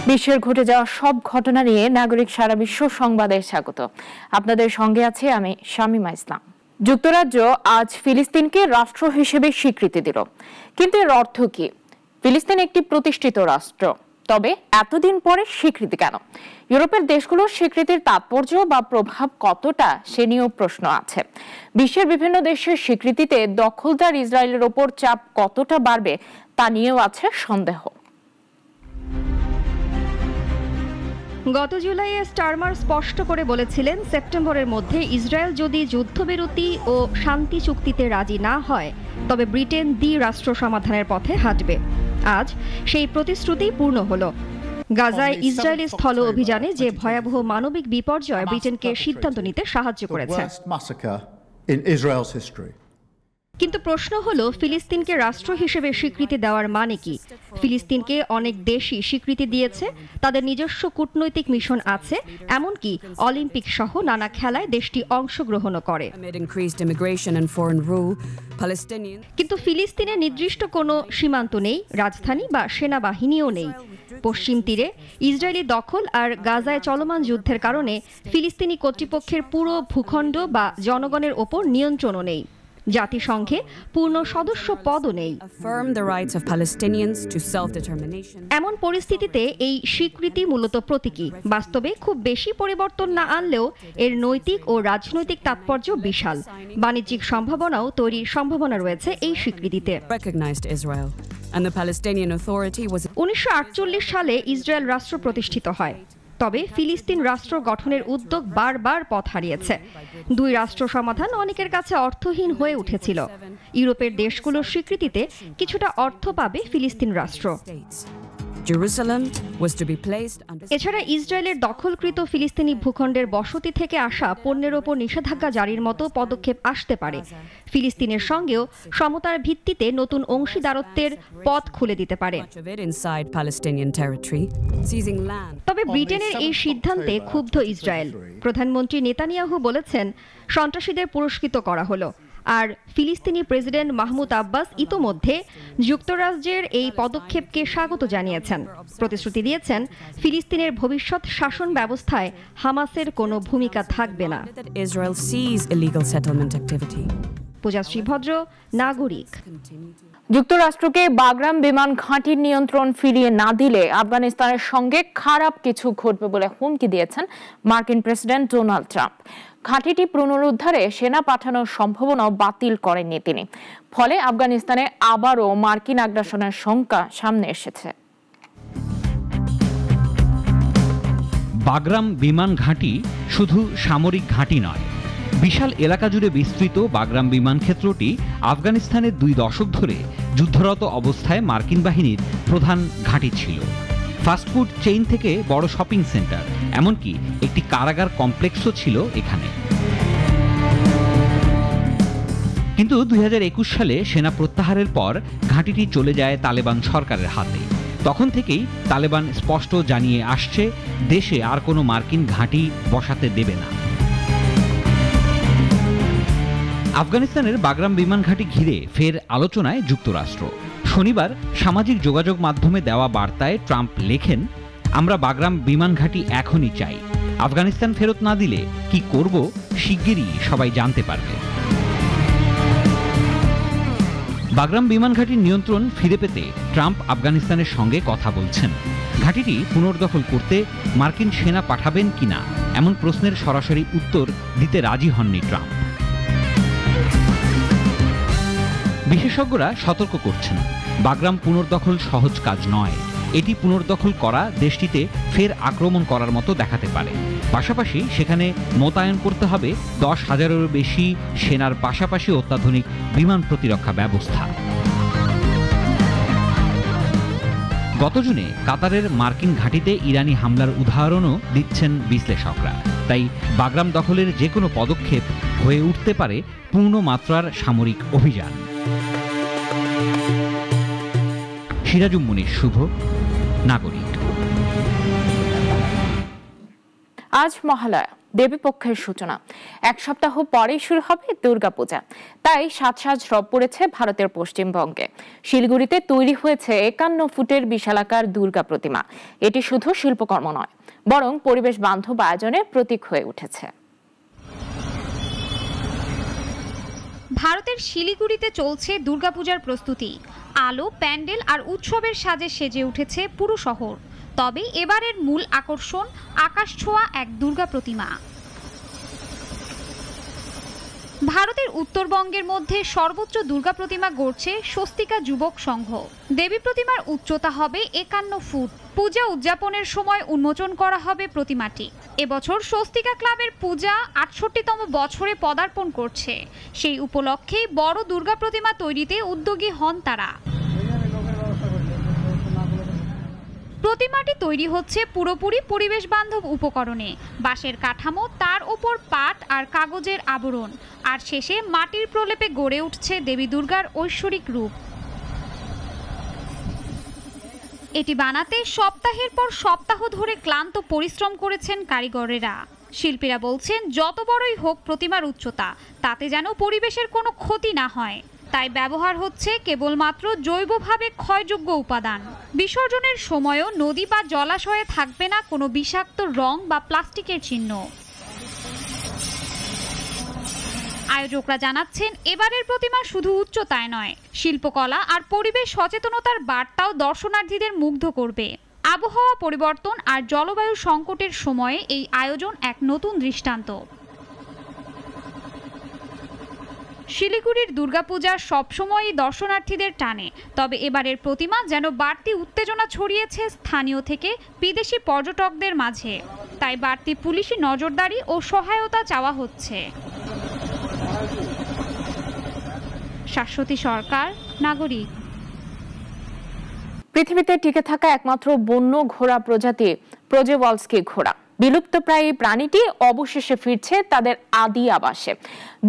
বিশ্বের ঘটে যাওয়া সব ঘটনা নিয়ে নাগরিক সারা বিশ্ব সংবাদে স্বাগত। আপনাদের সঙ্গে আছে আমি শামিমা ইসলাম। যুক্তরাজ্য আজ ফিলিস্তিনকে রাষ্ট্র হিসেবে স্বীকৃতি দিল, কিন্তু এর অর্থ কি? ফিলিস্তিন একটি প্রতিষ্ঠিত রাষ্ট্র, তবে এতদিন পরে স্বীকৃতি কেন? ইউরোপের দেশগুলোর স্বীকৃতির তাৎপর্য বা প্রভাব কতটা, সে নিয়েও প্রশ্ন আছে। বিশ্বের বিভিন্ন দেশের স্বীকৃতিতে দখলদার ইসরায়েলের ওপর চাপ কতটা বাড়বে তা নিয়েও আছে সন্দেহ। গত জুলাইয়ে স্টারমার স্পষ্ট করে বলেছিলেন, সেপ্টেম্বরের মধ্যে ইসরায়েল যদি যুদ্ধবিরতি ও শান্তি চুক্তিতে রাজি না হয় তবে ব্রিটেন দ্বি-রাষ্ট্র সমাধানের পথে হাঁটবে। আজ সেই প্রতিশ্রুতি পূর্ণ হলো। গাজায় ইসরায়েলি স্থল অভিযানে যে ভয়াবহ মানবিক বিপর্যয় ব্রিটেনকে সিদ্ধান্ত নিতে সাহায্য করেছে। কিন্তু প্রশ্ন হলো, ফিলিস্তিনকে রাষ্ট্র হিসেবে স্বীকৃতি দেওয়ার মানে কি? ফিলিস্তিনকে অনেক দেশই স্বীকৃতি দিয়েছে, তাদের নিজস্ব কূটনৈতিক মিশন আছে, এমনকি অলিম্পিক সহ নানা খেলায় দেশটি অংশগ্রহণও করে। কিন্তু ফিলিস্তিনের নির্দিষ্ট কোনো সীমান্ত নেই, রাজধানী বা সেনাবাহিনীও নেই। পশ্চিম তীরে ইসরায়েলি দখল আর গাজায় চলমান যুদ্ধের কারণে ফিলিস্তিনি কর্তৃপক্ষের পুরো ভূখণ্ড বা জনগণের ওপর নিয়ন্ত্রণও নেই। জাতিসংঘে পূর্ণ সদস্য পদও নেই। এমন পরিস্থিতিতে এই স্বীকৃতি মূলত প্রতীকী, বাস্তবে খুব বেশি পরিবর্তন না আনলেও এর নৈতিক ও রাজনৈতিক তাৎপর্য বিশাল। বাণিজ্যিক সম্ভাবনাও তৈরির সম্ভাবনা রয়েছে এই স্বীকৃতিতে। 1948 সালে ইসরায়েল রাষ্ট্র প্রতিষ্ঠিত হয়, তবে ফিলিস্তিন রাষ্ট্র গঠনের উদ্যোগ বারবার পথ হারিয়েছে। দুই রাষ্ট্র সমাধান অনেকের কাছে অর্থহীন হয়ে উঠেছিল। ইউরোপের দেশগুলোর স্বীকৃতিতে কিছুটা অর্থ পাবে ফিলিস্তিন রাষ্ট্র। এছাড়া ইসরায়েলের দখলকৃত ফিলিস্তিনি ভূখণ্ডের বসতি থেকে আসা পণ্যের ওপর নিষেধাজ্ঞা জারির মতো পদক্ষেপ আসতে পারে। ফিলিস্তিনের সঙ্গেও সমতার ভিত্তিতে নতুন অংশীদারত্বের পথ খুলে দিতে পারে। তবে ব্রিটেনের এই সিদ্ধান্তে ক্ষুব্ধ ইসরায়েল। প্রধানমন্ত্রী নেতানিয়াহু বলেছেন, সন্ত্রাসীদের পুরস্কৃত করা হলো। আর ফিলিস্তিনি প্রেসিডেন্ট মাহমুদ আব্বাস ইতোমধ্যে যুক্তরাজ্যের এই পদক্ষেপকে স্বাগত জানিয়েছেন। প্রতিশ্রুতি দিয়েছেন, ফিলিস্তিনের ভবিষ্যৎ শাসন ব্যবস্থায় হামাসের কোনো ভূমিকা থাকবে না। পূজাশ্রী ভদ্র, নাগরিক। যুক্তরাষ্ট্রকে বাগরাম বিমান ঘাঁটির নিয়ন্ত্রণ ফিরিয়ে না দিলে আফগানিস্তানের সঙ্গে খারাপ কিছু ঘটবে বলে হুমকি দিয়েছেন মার্কিন প্রেসিডেন্ট ডোনাল্ড ট্রাম্প। ঘাঁটিটি পুনরুদ্ধারে সেনা পাঠানোর সম্ভাবনাও বাতিল করেননি তিনি। ফলে আফগানিস্তানে আবারও মার্কিন আগ্রাসনের শঙ্কা সামনে এসেছে। বাগরাম বিমান ঘাঁটি শুধু সামরিক ঘাঁটি নয়, বিশাল এলাকা জুড়ে বিস্তৃত বাগরাম বিমান ক্ষেত্রটি আফগানিস্তানের 2 দশক ধরে যুদ্ধরত অবস্থায় মার্কিন বাহিনীর প্রধান ঘাঁটি ছিল। ফাস্টফুড চেইন থেকে বড় শপিং সেন্টার, এমনকি একটি কারাগার কমপ্লেক্সও ছিল এখানে। কিন্তু 2021 সালে সেনা প্রত্যাহারের পর ঘাঁটিটি চলে যায় তালেবান সরকারের হাতে। তখন থেকেই তালেবান স্পষ্ট জানিয়ে আসছে, দেশে আর কোনো মার্কিন ঘাঁটি বসাতে দেবে না। আফগানিস্তানের বাগরাম বিমান ঘাঁটি ঘিরে ফের আলোচনায় যুক্তরাষ্ট্র। শনিবার সামাজিক যোগাযোগ মাধ্যমে দেওয়া বার্তায় ট্রাম্প লেখেন, আমরা বাগরাম বিমান ঘাঁটি এখনই চাই। আফগানিস্তান ফেরত না দিলে কি করব শিগগিরই সবাই জানতে পারবে। বাগরাম বিমান ঘাঁটির নিয়ন্ত্রণ ফিরে পেতে ট্রাম্প আফগানিস্তানের সঙ্গে কথা বলছেন। ঘাঁটিটি পুনর্দখল করতে মার্কিন সেনা পাঠাবেন কিনা এমন প্রশ্নের সরাসরি উত্তর দিতে রাজি হননি ট্রাম্প। বিশেষজ্ঞরা সতর্ক করছেন, বাগরাম পুনর্দখল সহজ কাজ নয়। এটি পুনর্দখল করা দেশটিতে ফের আক্রমণ করার মতো দেখাতে পারে। পাশাপাশি সেখানে মোতায়েন করতে হবে 10,000-এরও বেশি সেনার পাশাপাশি অত্যাধুনিক বিমান প্রতিরক্ষা ব্যবস্থা। গত জুনে কাতারের মার্কিন ঘাঁটিতে ইরানি হামলার উদাহরণও দিচ্ছেন বিশ্লেষকরা। তাই বাগরাম দখলের যে কোনো পদক্ষেপ হয়ে উঠতে পারে পূর্ণমাত্রার সামরিক অভিযান। সিরাজুম মুনির শুভ, নাগরিক। আজ মহালয়া, দেবীপক্ষের সূচনা। এক সপ্তাহ পরেই শুরু হবে দুর্গাপূজা। তাই সাজ রব পড়েছে ভারতের পশ্চিমবঙ্গে। শিলিগুড়িতে তৈরি হয়েছে 51 ফুটের বিশালাকার দুর্গা প্রতিমা। এটি শুধু শিল্পকর্ম নয়, বরং পরিবেশ বান্ধব আয়োজনের প্রতীক হয়ে উঠেছে। ভারতের শিলিগুড়িতে চলছে দুর্গাপূজার প্রস্তুতি। আলো, প্যান্ডেল আর উৎসবের সাজে সেজে উঠেছে পুরো শহর। তবে এবারের মূল আকর্ষণ আকাশ ছোঁয়া এক দুর্গা প্রতিমা। ভারতের উত্তরবঙ্গের মধ্যে সর্বোচ্চ দুর্গা প্রতিমা গড়ছে স্বস্তিকা যুবক সংঘ। দেবী প্রতিমার উচ্চতা হবে 51 ফুট। পূজা উদযাপনের সময় উন্মোচন করা হবে প্রতিমাটি। এবছর স্বস্তিকা ক্লাবের পূজা 68তম বছরে পদার্পণ করছে। সেই উপলক্ষেই বড় দুর্গা প্রতিমা তৈরিতে উদ্যোগী হন তারা। প্রতিমাটি তৈরি হচ্ছে পুরোপুরি পরিবেশ বান্ধব উপকরণে। বাঁশের কাঠামো, তার উপর পাট আর কাগজের আবরণ, আর শেষে মাটির প্রলেপে গড়ে উঠছে দেবী দুর্গার ঐশ্বরিক রূপ। এটি বানাতে সপ্তাহের পর সপ্তাহ ধরে ক্লান্ত পরিশ্রম করেছেন কারিগরেরা। শিল্পীরা বলছেন, যত বড়ই হোক প্রতিমার উচ্চতা, তাতে যেন পরিবেশের কোনো ক্ষতি না হয়। তাই ব্যবহার হচ্ছে কেবলমাত্র জৈবভাবে ক্ষয়যোগ্য উপাদান। বিসর্জনের সময়ও নদী বা জলাশয়ে থাকবে না কোনো বিষাক্ত রং বা প্লাস্টিকের চিহ্ন। আয়োজকরা জানাচ্ছেন, এবারের প্রতিমা শুধু উচ্চতায় নয়, শিল্পকলা আর পরিবেশ সচেতনতার বার্তাও দর্শনার্থীদের মুগ্ধ করবে। আবহাওয়া পরিবর্তন আর জলবায়ু সংকটের সময়ে এই আয়োজন এক নতুন দৃষ্টান্ত। শিলিগুড়ির দুর্গাপূজা সবসময়ই দর্শনার্থীদের টানে। তবে এবারের প্রতিমা যেন বাড়তি উত্তেজনা ছড়িয়েছে স্থানীয় থেকে বিদেশি পর্যটকদের মাঝে। তাই বাড়তি পুলিশি নজরদারি ও সহায়তা চাওয়া হচ্ছে। শাশ্বতী সরকার, নাগরিক। পৃথিবীতে টিকে থাকা একমাত্র বন্য ঘোড়া প্রজাতি প্রজেওয়ালস্কি ঘোড়া। বিলুপ্তপ্রায় এই প্রাণীটি অবশেষে ফিরছে তাদের আদি আবাসে।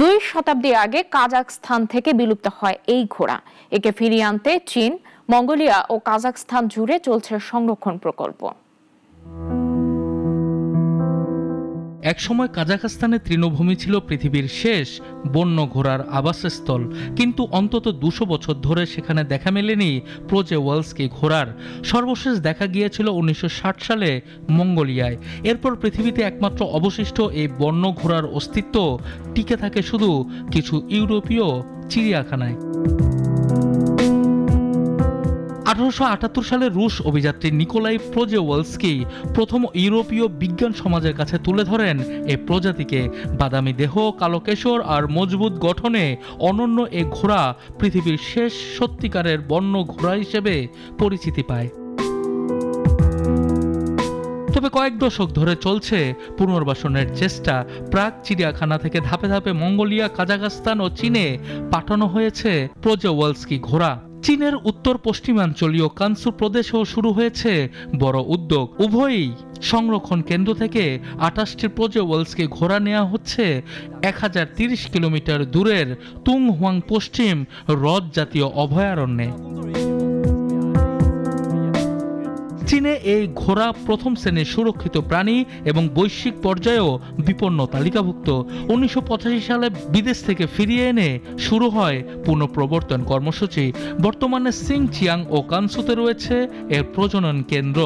2 শতাব্দী আগে কাজাখস্তান থেকে বিলুপ্ত হয় এই ঘোড়া। একে ফিরিয়ে আনতে চীন, মঙ্গোলিয়া ও কাজাখস্তান জুড়ে চলছে সংরক্ষণ প্রকল্প। একসময় কাজাখস্তানের তৃণভূমি ছিল পৃথিবীর শেষ বন্য ঘোড়ার আবাসস্থল, কিন্তু অন্তত 200 বছর ধরে সেখানে দেখা মেলেনি প্রজেওয়ালস্কি ঘোড়ার। সর্বশেষ দেখা গিয়েছিল 1960 সালে মঙ্গোলিয়ায়। এরপর পৃথিবীতে একমাত্র অবশিষ্ট এই বন্য ঘোড়ার অস্তিত্ব টিকে থাকে শুধু কিছু ইউরোপীয় চিড়িয়াখানায়। 1878 সালে রুশ অভিযাত্রী নিকোলাই প্রজেওয়ালস্কি প্রথম ইউরোপীয় বিজ্ঞান সমাজের কাছে তুলে ধরেন এই প্রজাতিকে। বাদামি দেহ, কালো কেশর আর মজবুত গঠনে অনন্য এই ঘোড়া পৃথিবীর শেষ সত্যিকারের বন্য ঘোড়া হিসেবে পরিচিতি পায়। তবে কয়েক দশক ধরে চলছে পুনর্বাসনের চেষ্টা। প্রাগ চিড়িয়াখানা থেকে ধাপে ধাপে মঙ্গোলিয়া, কাজাখস্তান ও চীনে পাঠানো হয়েছে প্রজেওয়ালস্কি ঘোড়া। চীনের উত্তর পশ্চিমাঞ্চলীয় কানসু প্রদেশেও শুরু হয়েছে বড় উদ্যোগ। উভয়ই সংরক্ষণ কেন্দ্র থেকে 28টি প্রজেওয়ালস্কি ঘোড়া নেওয়া হচ্ছে 1030 কিলোমিটার দূরের তুংহুয়াং পশ্চিম হ্রদ জাতীয় অভয়ারণ্যে। চীনে এই ঘোড়া প্রথম শ্রেণীর সুরক্ষিত প্রাণী এবং বৈশ্বিক পর্যায়েও বিপন্ন তালিকাভুক্ত। 1985 সালে বিদেশ থেকে ফিরিয়ে এনে শুরু হয় পুনঃপ্রবর্তন কর্মসূচি। বর্তমানে সিংচিয়াং ও কানসুতে রয়েছে এর প্রজনন কেন্দ্র।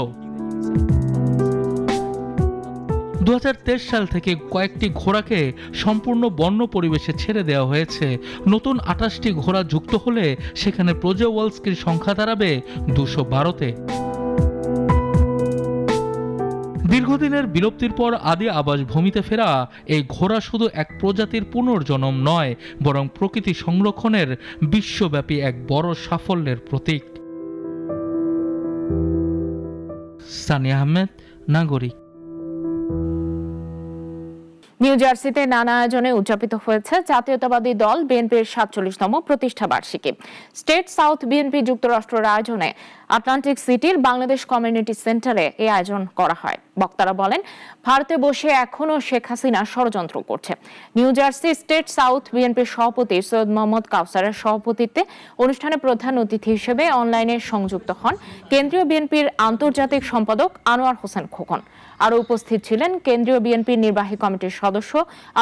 2023 সাল থেকে কয়েকটি ঘোড়াকে সম্পূর্ণ বন্য পরিবেশে ছেড়ে দেওয়া হয়েছে। নতুন 28টি ঘোড়া যুক্ত হলে সেখানে প্রজেওয়ালস্কির সংখ্যা দাঁড়াবে 212-তে। দীর্ঘদিনের বিলুপ্তির পর আদি আবাসভূমিতে ফেরা এই ঘোড়া শুধু এক প্রজাতির পুনর্জন্ম নয়, বরং প্রকৃতি সংরক্ষণের বিশ্বব্যাপী এক বড় সাফল্যের প্রতীক। সানিয়া আহমেদ, নাগরিক। নিউ জার্সিতে নানা আয়োজনে উদযাপিত হয়েছে জাতীয়তাবাদী দল বিএনপির 47তম প্রতিষ্ঠা বার্ষিকী। স্টেট সাউথ বিএনপি যুক্তরাষ্ট্রের আয়োজনে আটলান্টিক সিটির বাংলাদেশ কমিউনিটি সেন্টারে এই আয়োজন করা হয়। বক্তারা বলেন, ভারতে বসে এখনো শেখ হাসিনা ষড়যন্ত্র করছে। নিউ জার্সি স্টেট সাউথ বিএনপির সভাপতি সৈয়দ মোহাম্মদ কাউসারের সভাপতিত্বে অনুষ্ঠানে প্রধান অতিথি হিসেবে অনলাইনে সংযুক্ত হন কেন্দ্রীয় বিএনপির আন্তর্জাতিক সম্পাদক আনোয়ার হোসেন খোকন। আরও উপস্থিত ছিলেন কেন্দ্রীয় বিএনপির নির্বাহী কমিটির সদস্য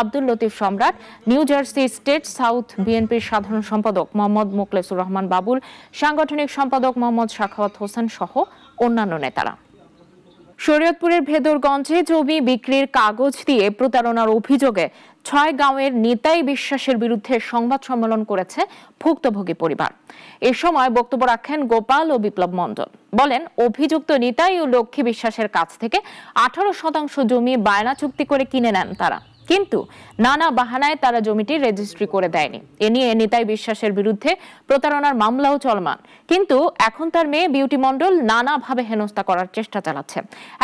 আব্দুল লতিফ সম্রাট, নিউ জার্সি স্টেট সাউথ বিএনপির সাধারণ সম্পাদক মোহাম্মদ মোখলেসুর রহমান বাবুল, সাংগঠনিক সম্পাদক মোহাম্মদ সাখাওয়াত হোসেন সহ অন্যান্য নেতারা। শরীয়তপুরের ভেদরগঞ্জে জমি বিক্রির কাগজ দিয়ে প্রতারণার অভিযোগে ৬ গাঁওয়ের নিতাই বিশ্বাসের বিরুদ্ধে সংবাদ সম্মেলন করেছে ভুক্তভোগী পরিবার। এ সময় বক্তব্য রাখেন গোপাল ও বিপ্লব মণ্ডল। বলেন, অভিযুক্ত নিতাই ও লক্ষ্মী বিশ্বাসের কাছ থেকে 18% জমি বায়না চুক্তি করে কিনে নেন তারা, কিন্তু নানা বাহানায় তারা জমিটি রেজিস্ট্রি করে দেয়নি। এ নিয়ে নিতাই বিশ্বাসের বিরুদ্ধে প্রতারণার মামলাও চলমান, কিন্তু এখন তার মেয়ে বিউটি মণ্ডল নানাভাবে হেনস্থা করার চেষ্টা চালাচ্ছে।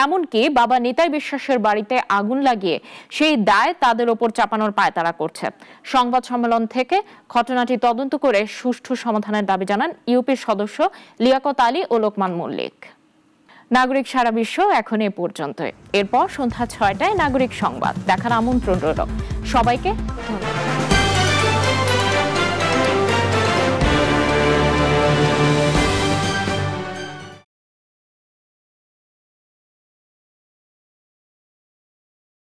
এমনকি বাবা নিতাই বিশ্বাসের বাড়িতে আগুন লাগিয়ে সেই দায় তাদের ওপর চাপানোর পায়তারা করছে। সংবাদ সম্মেলন থেকে ঘটনাটি তদন্ত করে সুষ্ঠু সমাধানের দাবি জানান ইউপির সদস্য লিয়াকত আলী ও লোকমান মল্লিক। নাগরিক সারা বিশ্ব এখন এ পর্যন্তই। এরপর সন্ধ্যা ৬টায় নাগরিক সংবাদ দেখার আমন্ত্রণ রইল সবাইকে। ধন্যবাদ।